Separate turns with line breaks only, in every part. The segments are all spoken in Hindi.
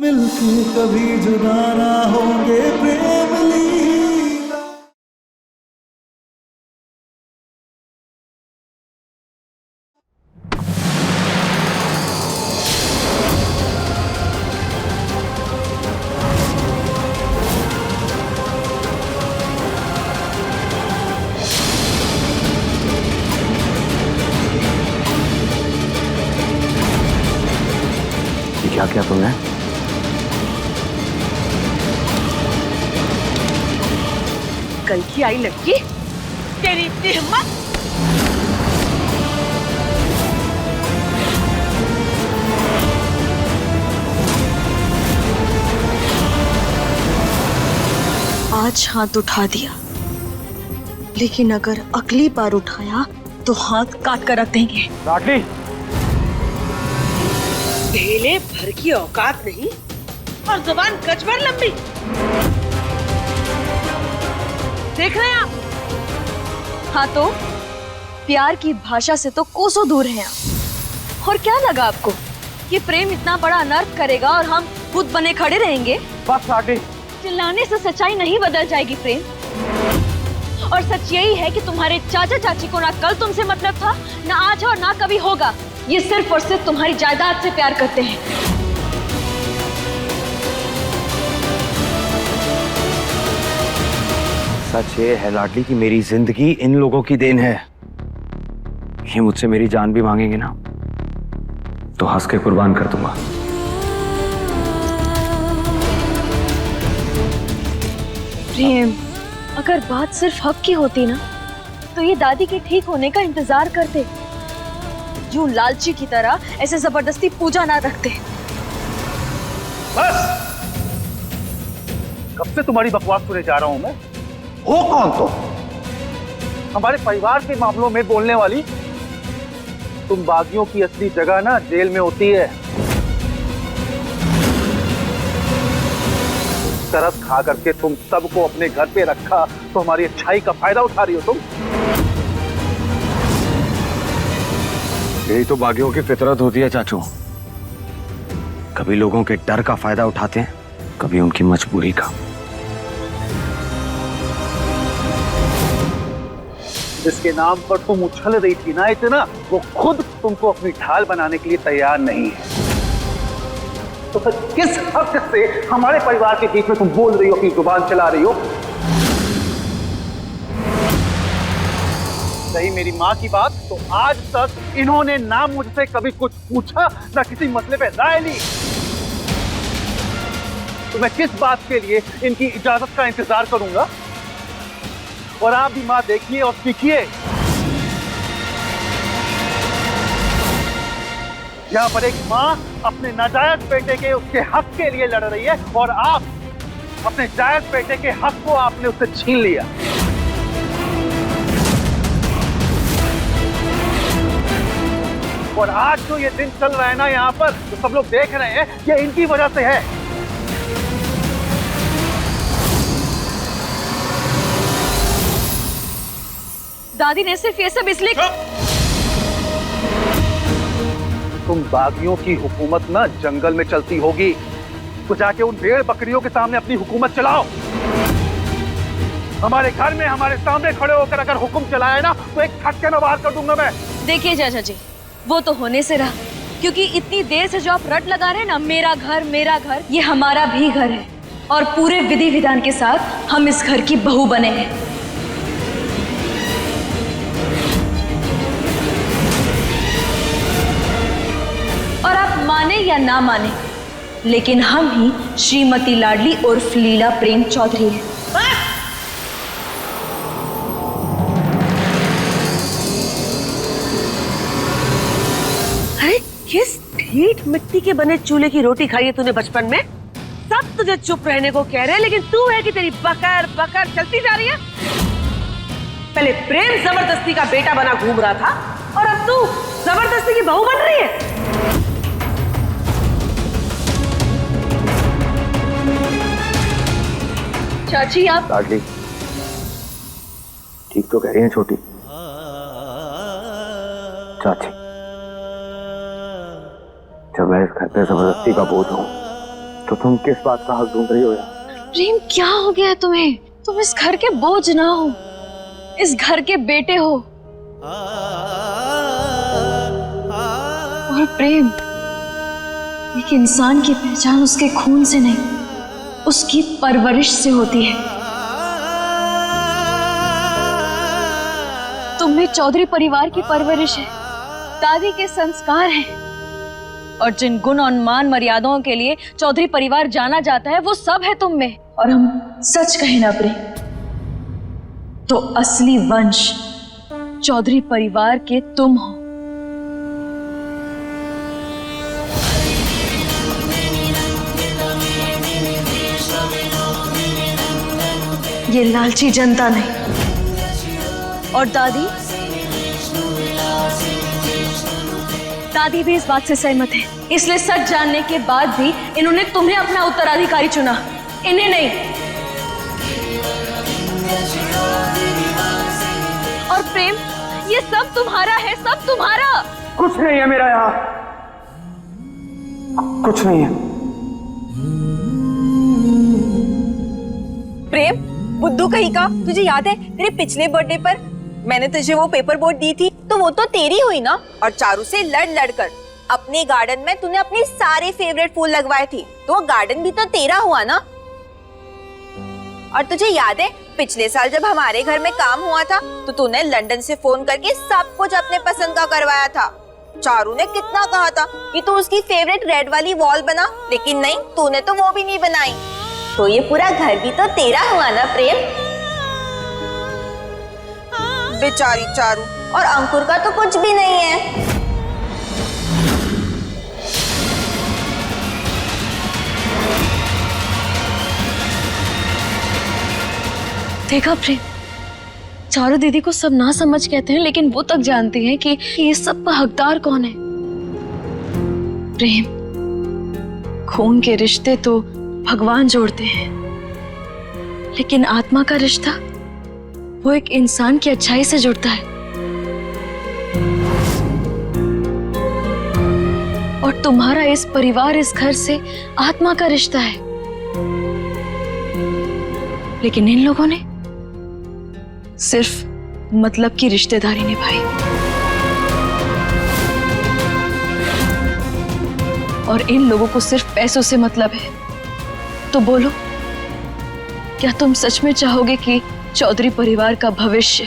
मिलके कभी जुदा ना होंगे प्रेम लीला।
क्या क्या तुमने?
कल की आई लड़की, तेरी इतनी हिम्मत?
आज हाथ उठा दिया, लेकिन अगर अगली बार उठाया तो हाथ काट कर रख देंगे।
लाडली,
ढेले भर की औकात नहीं और जुबान गज भर लंबी। देख रहे हैं आप?
हाँ तो प्यार की भाषा से तो कोसों दूर हैं आप। और क्या लगा आपको कि प्रेम इतना बड़ा अनर्थ करेगा और हम खुद बने खड़े रहेंगे?
बस लाडली।
चिल्लाने से सच्चाई नहीं बदल जाएगी प्रेम। और सच यही है कि तुम्हारे चाचा चाची को ना कल तुमसे मतलब था, ना आज और ना कभी होगा। ये सिर्फ और सिर्फ तुम्हारी जायदाद से प्यार करते हैं।
सच ये है लाडली कि मेरी जिंदगी इन लोगों की देन है। ये मुझसे मेरी जान भी मांगेंगे ना तो हंस के कुर्बान कर दूंगा।
प्रेम, अगर बात सिर्फ हक की होती ना तो ये दादी के ठीक होने का इंतजार करते। यूं लालची की तरह ऐसे जबरदस्ती पूजा ना रखते।
बस, कब से तुम्हारी बकवास सुने जा रहा हूं मैं। हो कौन तुम? हमारे परिवार के मामलों में बोलने वाली? तुम बागियों की असली जगह ना जेल में होती है। तरस खा करके तुम सबको अपने घर पे रखा तो हमारी अच्छाई का फायदा उठा रही हो तुम।
यही तो बागियों की फितरत होती है चाचू। कभी लोगों के डर का फायदा उठाते हैं, कभी उनकी मजबूरी का।
जिसके नाम पर तुम उछल रही थी ना इतना, वो खुद तुमको अपनी ढाल बनाने के लिए तैयार नहीं है। तो फिर किस हक से हमारे परिवार के बीच में तुम बोल रही हो, अपनी जुबान चला रही हो? रही मेरी माँ की बात, तो आज तक इन्होंने ना मुझसे कभी कुछ पूछा, ना किसी मसले पे राय ली। तो मैं किस बात के लिए इनकी इजाजत का इंतजार करूंगा? और आप भी माँ देखिए और सीखिए। यहाँ पर एक माँ अपने नाजायज बेटे के उसके हक के लिए लड़ रही है और आप अपने जायज बेटे के हक को आपने उससे छीन लिया। और आज जो ये दिन चल रहा है ना यहाँ पर, तो सब लोग देख रहे हैं, ये इनकी वजह से है।
दादी ने सिर्फ ये सब इसलिए।
तुम बागियों की हुकूमत ना जंगल में चलती होगी, तो जाके उन भेड़ बकरियों के सामने अपनी हुकूमत चलाओ। हमारे घर में हमारे सामने खड़े होकर अगर हुक्म चलाए ना तो एक फटके में बाहर कर दूंगा मैं।
देखिए चाचा जी, वो तो होने से रहा, क्योंकि इतनी देर से जो आप रट लगा रहे हैं ना, मेरा घर, ये हमारा भी घर है और पूरे विधि विधान के साथ हम इस घर की बहू बने हैं। और आप माने या ना माने, लेकिन हम ही श्रीमती लाडली उर्फ लीला प्रेम चौधरी हैं।
अरे किस ढीठ मिट्टी के बने चूल्हे की रोटी खाई है तूने बचपन में? सब तुझे चुप रहने को कह रहे हैं, लेकिन तू है कि तेरी बकर बकर चलती जा रही है। पहले प्रेम जबरदस्ती का बेटा बना घूम रहा था और अब तू जबरदस्ती की बहू बन रही है।
चाची आप
लाडली, ठीक तो कह रही हैं छोटी चाची। जब मैं इस घर पे जबरदस्ती का बोझ हूं तो तुम किस बात का हक ढूंढ रही हो यार?
प्रेम, क्या हो गया है तुम्हें? तुम इस घर के बोझ ना हो, इस घर के बेटे हो। और प्रेम, एक इंसान की पहचान उसके खून से नहीं, उसकी परवरिश से होती है। तुम में चौधरी परिवार की परवरिश है, दादी के संस्कार हैं, और जिन गुण और मान मर्यादाओं के लिए चौधरी परिवार जाना जाता है वो सब है तुम में। और हम सच कहें ना प्रेम, तो असली वंश चौधरी परिवार के तुम हो। ये लालची जनता नहीं। और दादी भी इस बात से सहमत है, इसलिए सच जानने के बाद भी इन्होंने तुम्हें अपना उत्तराधिकारी चुना, इन्हें नहीं। और प्रेम, ये सब तुम्हारा है, सब तुम्हारा।
कुछ नहीं है मेरा यहाँ, कुछ नहीं है।
प्रेम, बुद्धू कहीं का, तुझे याद है तेरे पिछले बर्थडे पर मैंने तुझे वो पेपर बोट दी थी, तो वो तो तेरी हुई ना। और चारू से लड़ कर अपने गार्डन में तूने अपने सारे फेवरेट फूल लगवाए थे, तो वो गार्डन भी तो तेरा हुआ ना। और तुझे याद है पिछले साल जब हमारे घर में काम हुआ था तो तूने लंदन से फोन करके सब कुछ अपने पसंद का करवाया था। चारू ने कितना कहा था कि तू उसकी फेवरेट रेड वाली वॉल बना, लेकिन नहीं, तूने तो वो भी नहीं बनाई। तो ये पूरा घर भी तो तेरा हुआ ना प्रेम। बेचारी चारू, और अंकुर का तो कुछ भी नहीं है।
देखा प्रेम, चारू दीदी को सब ना समझ कहते हैं, लेकिन वो तक जानती हैं कि ये सब का हकदार कौन है। प्रेम, खून के रिश्ते तो भगवान जोड़ते हैं, लेकिन आत्मा का रिश्ता वो एक इंसान की अच्छाई से जुड़ता है। और तुम्हारा इस परिवार, इस घर से आत्मा का रिश्ता है, लेकिन इन लोगों ने सिर्फ मतलब की रिश्तेदारी निभाई। और इन लोगों को सिर्फ पैसों से मतलब है। तो बोलो, क्या तुम सच में चाहोगे कि चौधरी परिवार का भविष्य,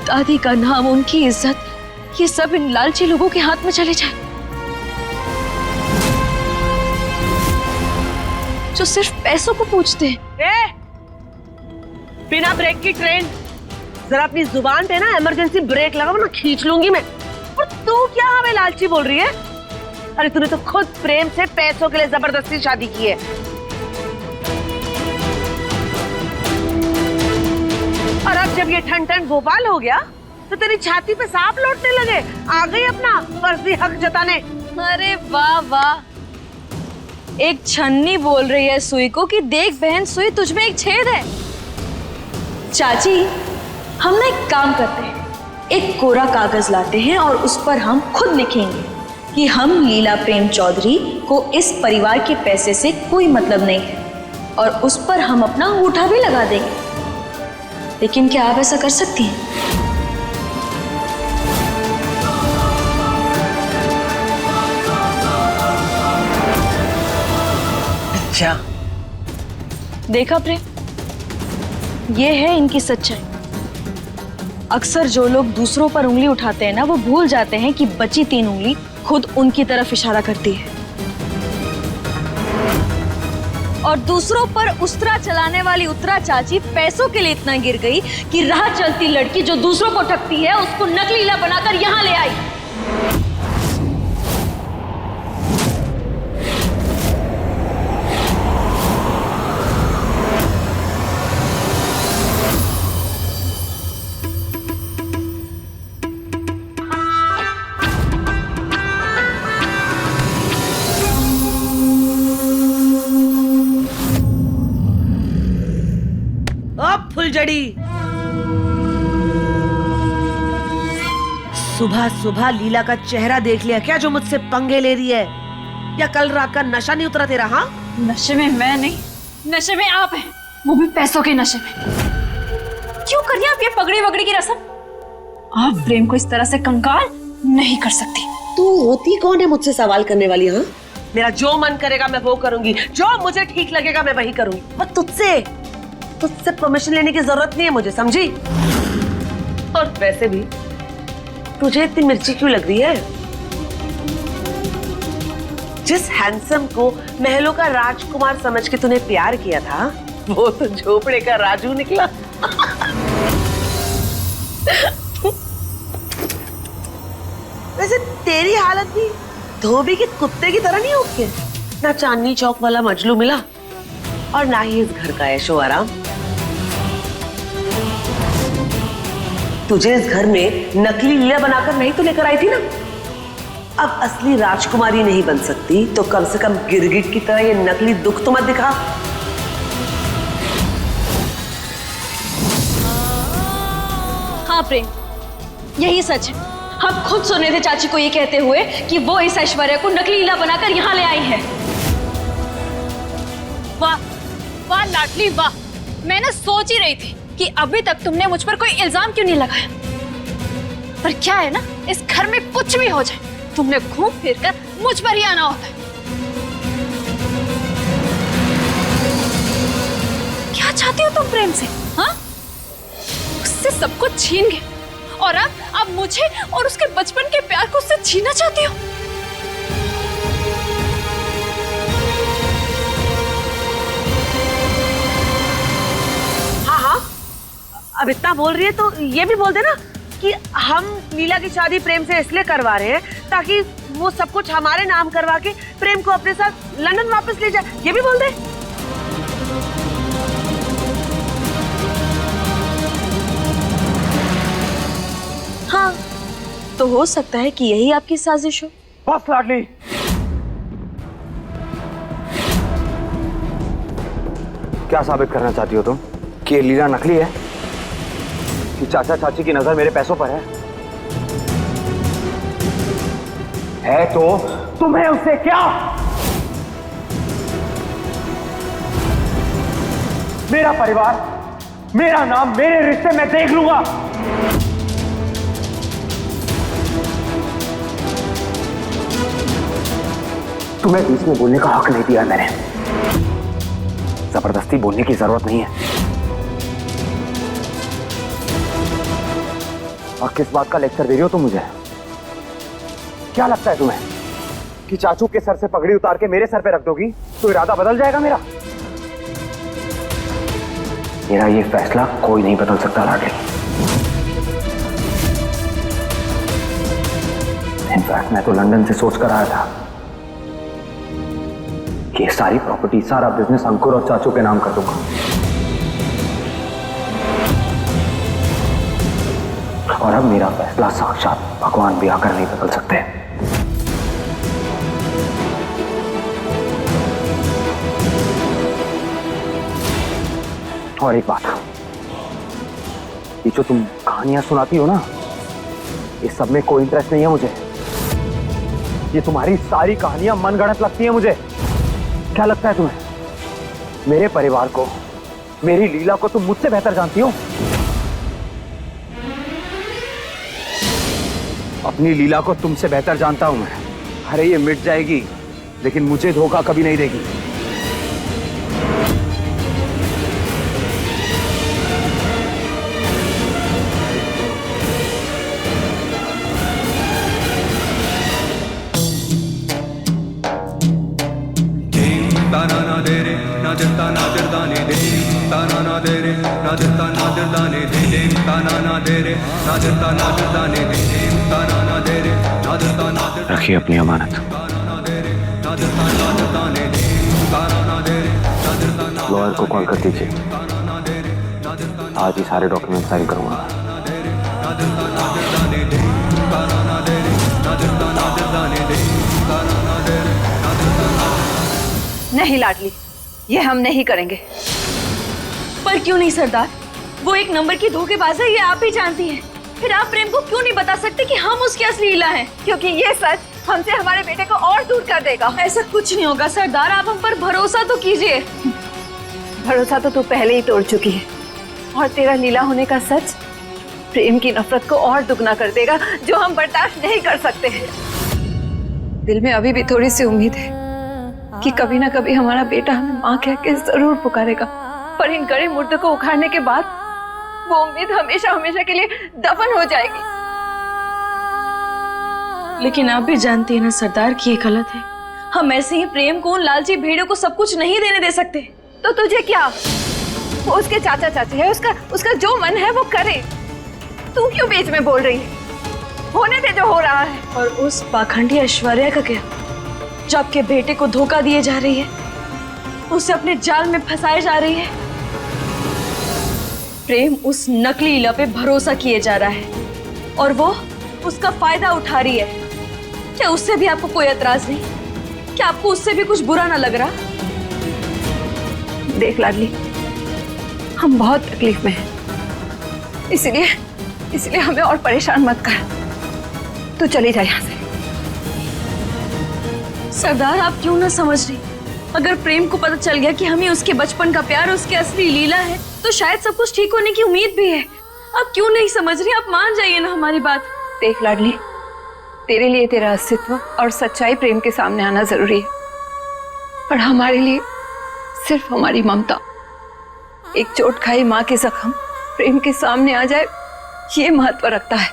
दादी का नाम, उनकी इज्जत, ये सब इन लालची लोगों के हाथ में चले जाए, जो सिर्फ पैसों को पूछते हैं?
बिना ब्रेक की ट्रेन, जरा अपनी जुबान पे ना इमरजेंसी ब्रेक लगाओ ना, खींच लूंगी मैं। और तू क्या हमें लालची बोल रही है? अरे तूने तो खुद प्रेम से पैसों के लिए जबरदस्ती शादी की है। और अब जब ये ठन ठन गोपाल हो गया तो तेरी छाती पे सांप लौटने लगे, आ गई अपना फर्जी हक जताने।
अरे वाह वाह, एक छन्नी बोल रही है सुई को कि देख बहन सुई, तुझमें एक छेद है। चाची, हम ना एक काम करते हैं, एक कोरा कागज लाते हैं और उस पर हम खुद लिखेंगे कि हम लीला प्रेम चौधरी को इस परिवार के पैसे से कोई मतलब नहीं है, और उस पर हम अपना अंगूठा भी लगा देंगे। लेकिन क्या आप ऐसा कर सकती हैं?
अच्छा,
देखा प्रेम, ये है इनकी सच्चाई। अक्सर जो लोग दूसरों पर उंगली उठाते हैं ना, वो भूल जाते हैं कि बची 3 उंगली खुद उनकी तरफ इशारा करती है। और दूसरों पर उस्तरा चलाने वाली उत्तरा चाची पैसों के लिए इतना गिर गई कि राह चलती लड़की जो दूसरों को ठगती है उसको नकलीला बनाकर यहाँ ले आई।
फुलझड़ी, सुबह सुबह लीला का चेहरा देख लिया क्या, जो मुझसे पंगे ले रही है? या कल रात का नशा नहीं उतरा तेरा? हाँ,
नशे में मैं नहीं, नशे में आप हैं, वो भी पैसों के नशे में। क्यों करिए आप ये पगड़ी वगड़ी की रस्म? आप प्रेम को इस तरह से कंगाल नहीं कर सकती।
तू होती कौन है मुझसे सवाल करने वाली? हाँ, मेरा जो मन करेगा मैं वो करूंगी, जो मुझे ठीक लगेगा मैं वही करूंगी। बस तुझसे परमिशन लेने की जरूरत नहीं है मुझे, समझी? और वैसे भी तुझे इतनी मिर्ची क्यों लग रही है? जिस हैंडसम को महलों का राजकुमार समझ के तूने प्यार किया था, वो तो झोपड़े का राजू निकला। वैसे तेरी हालत भी धोबी के कुत्ते की तरह नहीं हो के? ना चांदनी चौक वाला मजलू मिला और ना ही इस घर का ऐशो आराम। तुझे इस घर में नकली लीला बनाकर नहीं तो लेकर आई थी ना? अब असली राजकुमारी नहीं बन सकती तो कम से कम गिरगिट की तरह ये नकली दुख तो मत दिखा।
हाँ प्रेम, यही सच है। हम खुद सुने थे चाची को ये कहते हुए कि वो इस ऐश्वर्या को नकली लीला बनाकर यहाँ ले आई है। वाह वाह लाडली वाह, मैंने सोच ही रही थी कि अभी तक तुमने मुझ पर कोई इल्जाम क्यों नहीं लगाया। पर क्या है ना, इस घर में कुछ भी हो जाए तुमने घूम फिर कर मुझ पर ही आना होता है। क्या चाहती हो तुम प्रेम से? हाँ, उससे सब कुछ छीन गए और अब मुझे और उसके बचपन के प्यार को उससे छीनना चाहती हो?
हाँ, अब इतना बोल रही है तो ये भी बोल देना कि हम लीला की शादी प्रेम से इसलिए करवा रहे हैं ताकि वो सब कुछ हमारे नाम करवा के प्रेम को अपने साथ लंदन वापस ले जाए। ये भी बोल दे।
हाँ, तो हो सकता है कि यही आपकी साजिश हो।
बस लाडली, क्या साबित करना चाहती हो तुम? कि ये लीला नकली है? कि चाचा चाची की नजर मेरे पैसों पर है तो तुम्हें उससे क्या? मेरा परिवार, मेरा नाम, मेरे रिश्ते मैं देख लूंगा। तुम्हें बीच में बोलने का हक नहीं दिया मैंने। जबरदस्ती बोलने की जरूरत नहीं है। और किस बात का लेक्चर दे रही हो तुम मुझे? क्या लगता है तुम्हें कि चाचू के सर से पगड़ी उतार के मेरे सर पे रख दोगी तो इरादा बदल जाएगा मेरा? मेरा ये फैसला कोई नहीं बदल सकता लाडली। इनफैक्ट मैं तो लंदन से सोच कर आया था कि ये सारी प्रॉपर्टी, सारा बिजनेस अंकुर और चाचू के नाम कर दूंगा। और अब मेरा फैसला साक्षात भगवान भी आकर नहीं बदल सकते। और एक बात, ये जो तुम कहानियां सुनाती हो ना, इस सब में कोई इंटरेस्ट नहीं है मुझे। ये तुम्हारी सारी कहानियां मनगढ़ंत लगती हैं मुझे। क्या लगता है तुम्हें मेरे परिवार को, मेरी लीला को तुम मुझसे बेहतर जानती हो? अपनी लीला को तुमसे बेहतर जानता हूं मैं। अरे ये मिट जाएगी लेकिन मुझे धोखा कभी नहीं देगी। रखिए अपनी अमानत। लॉयर को कॉल कर दीजिए, आज ही सारे डॉक्यूमेंट साइन करूंगा।
नहीं लाडली, ये हम नहीं करेंगे। पर क्यों नहीं सरदार? वो एक नंबर की धोखेबाज है, ये आप ही जानती हैं। फिर आप प्रेम को क्यों नहीं बता सकते कि हम उसकी असली लीला हैं?
क्योंकि ये सच हमसे हमारे बेटे को और दूर कर देगा।
ऐसा कुछ नहीं होगा सरदार, आप हम पर भरोसा तो कीजिए।
भरोसा तो तू पहले ही तोड़ चुकी है, और तेरा लीला होने का सच प्रेम की नफरत को और दुगना कर देगा, जो हम बर्दाश्त नहीं कर सकते हैं। दिल में अभी भी थोड़ी सी उम्मीद है कि कभी ना कभी हमारा बेटा हमें माँ कह के जरूर पुकारेगा, पर इन गड़े मुर्दे को उखाड़ने के बाद वो उम्मीद हमेशा हमेशा के लिए दफन हो जाएगी।
लेकिन आप भी जानती हैं ना सरदार कि ये गलत है। हम ऐसे ही प्रेम को, उन लालची भेड़ों को सब कुछ नहीं देने दे सकते।
तो तुझे क्या, वो उसके चाचा चाची है, उसका जो मन है वो करे। तू क्यों बीच में बोल रही है? होने दे जो हो रहा है।
और उस पाखंडी ऐश्वर्या का क्या, जो आपके बेटे को धोखा दिए जा रही है, उसे अपने जाल में फंसाए जा रही है। प्रेम उस नकली लीला पे भरोसा किए जा रहा है और वो उसका फायदा उठा रही है। क्या उससे भी आपको कोई एतराज नहीं? क्या आपको उससे भी कुछ बुरा ना लग रहा?
देख लाडली, हम बहुत तकलीफ में हैं, इसलिए हमें और परेशान मत कर। तू चली जा यहाँ से।
सरदार आप क्यों ना समझ रही? अगर प्रेम को पता चल गया कि हमें उसके बचपन का प्यार, उसकी असली लीला है, तो शायद सब कुछ ठीक होने की उम्मीद भी है। आप क्यों नहीं समझ रही? आप मान जाइए ना हमारी बात।
देख लाडली, तेरे लिए तेरा अस्तित्व और सच्चाई प्रेम के सामने आना जरूरी है, पर हमारे लिए सिर्फ हमारी ममता, एक चोट खाई माँ के जख्म प्रेम के सामने आ जाए, ये महत्व रखता है।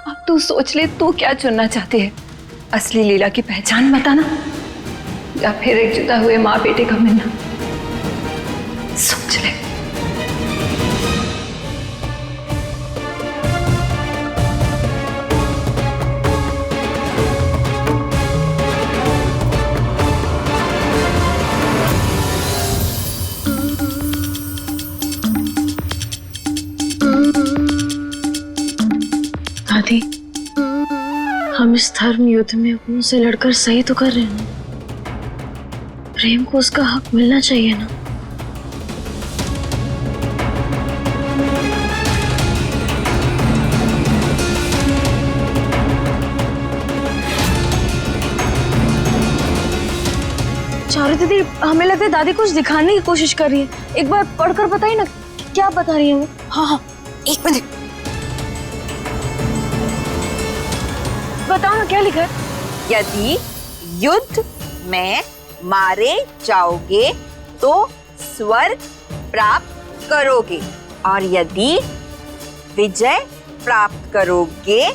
अब तू सोच ले, तू क्या चुनना चाहती है? असली लीला की पहचान बताना या फिर एक जुदा हुए माँ बेटे का मिलना? सोच ले।
दादी, हम इस धर्म युद्ध में अपनों से लड़कर सही तो कर रहे हैं ना? प्रेम को उसका हक मिलना चाहिए ना? चारू दीदी, हमें लगता है दादी कुछ दिखाने की कोशिश कर रही है। एक बार पढ़कर बताइए ना, क्या बता रही है वो?
हाँ, एक मिनट,
बताओ ना क्या लिखा है?
यदि युद्ध में मारे जाओगे तो स्वर्ग प्राप्त करोगे, और यदि विजय प्राप्त करोगे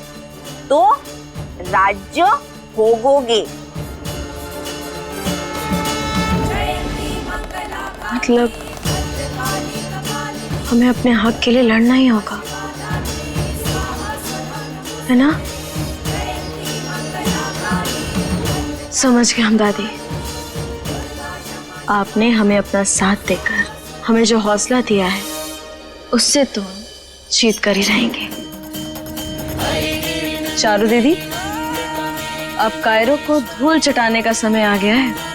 तो राज्य भोगोगे।
मतलब हमें अपने हक के लिए लड़ना ही होगा, है ना? समझ गए हम दादी। आपने हमें अपना साथ देकर हमें जो हौसला दिया है, उससे तो जीत कर ही रहेंगे। चारू दीदी, अब कायरो को धूल चटाने का समय आ गया है।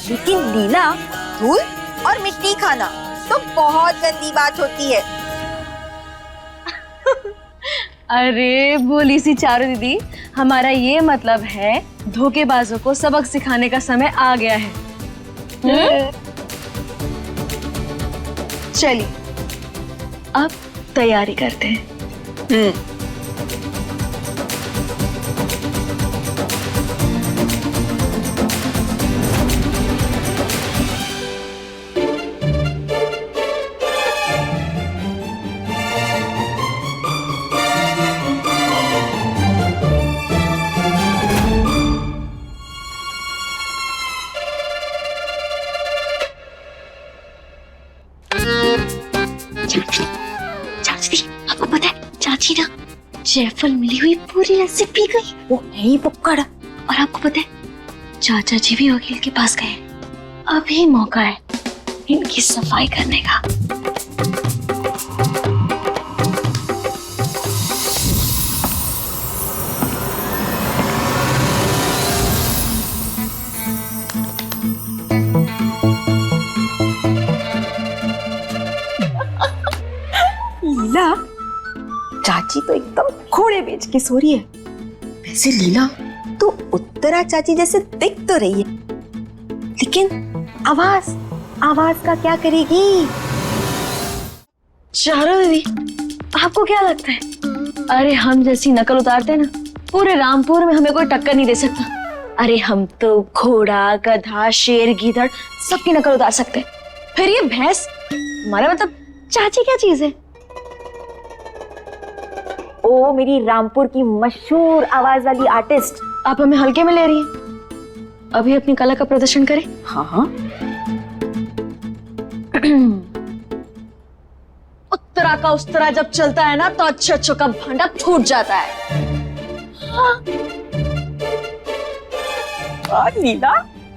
लेकिन लीला, धूल और मिट्टी खाना तो बहुत गंदी बात होती है।
अरे बोली सी चारू दीदी, हमारा ये मतलब है धोखेबाजों को सबक सिखाने का समय आ गया है। चलिए अब तैयारी करते हैं। चाची, आपको पता है चाची ना जायफल मिली हुई पूरी लस्सी पी गई।
वो है ही पुक्कड़।
और आपको पता है चाचा जी भी वकील के पास गए। अभी मौका है इनकी सफाई करने का।
लीला, चाची तो एकदम घोड़े बेच के सो रही है। वैसे लीला तू उत्तरा चाची जैसे दिख तो रही है, लेकिन आवाज का क्या करेगी?
चारों दीदी, आपको क्या लगता है? अरे हम जैसी नकल उतारते हैं ना, पूरे रामपुर में हमें कोई टक्कर नहीं दे सकता। अरे हम तो घोड़ा, गधा, शेर, गीदड़ सबकी नकल उतार सकते हैं। फिर ये भैंस, हमारा मतलब चाची क्या चीज है?
ओ मेरी रामपुर की मशहूर आवाज वाली आर्टिस्ट।
आप हमें हल्के में ले रही हैं? अभी अपनी कला का प्रदर्शन करें।
हाँ
उत्तरा का उस्तरा जब चलता है ना तो अच्छे का भांडा फूट जाता है।
लीला,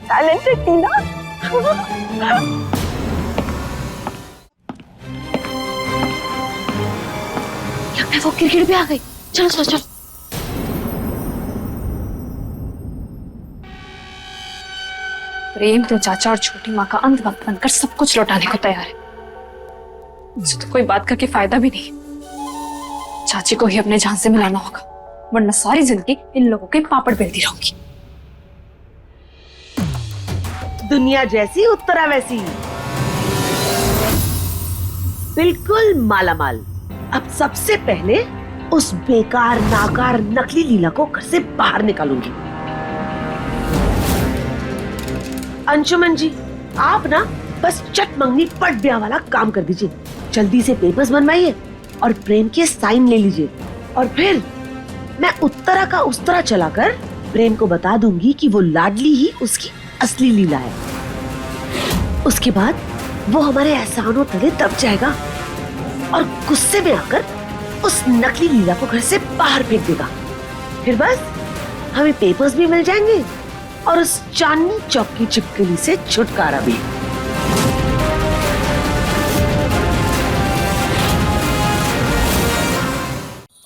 टैलेंटेड लीला।
लगता है वो क्रिकेट भी आ गई। चलो चलो चलो।
प्रेम तो चाचा और छोटी माँ का अंत वक्त बनकर सब कुछ लौटाने को तैयार है। मुझे तो कोई बात करके फायदा भी नहीं। चाची को ही अपने जान से मिलाना होगा, वरना सारी जिंदगी इन लोगों के पापड़ बेलती रहूंगी।
दुनिया जैसी उत्तरा वैसी, बिल्कुल मालामाल। अब सबसे पहले उस बेकार, नाकार, नकली लीला को घर से बाहर निकालूंगी। अंशुमन जी, आप ना बस चट मंगनी पट ब्याह वाला काम कर दीजिए। जल्दी से पेपर्स बनवाइए और प्रेम के साइन ले लीजिए, और फिर मैं उत्तरा का उस्तरा चलाकर प्रेम को बता दूंगी कि वो लाडली ही उसकी असली लीला है। उसके बाद वो हमारे एहसानों तले दब जाएगा और गुस्से में आकर उस नकली लीला को घर से बाहर फेंक देगा। फिर बस हमें पेपर्स भी मिल जाएंगे और उस चांदनी चौक की चिपकली से छुटकारा भी।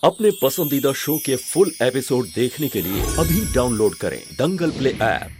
अपने पसंदीदा शो के फुल एपिसोड देखने के लिए अभी डाउनलोड करें दंगल प्ले ऐप।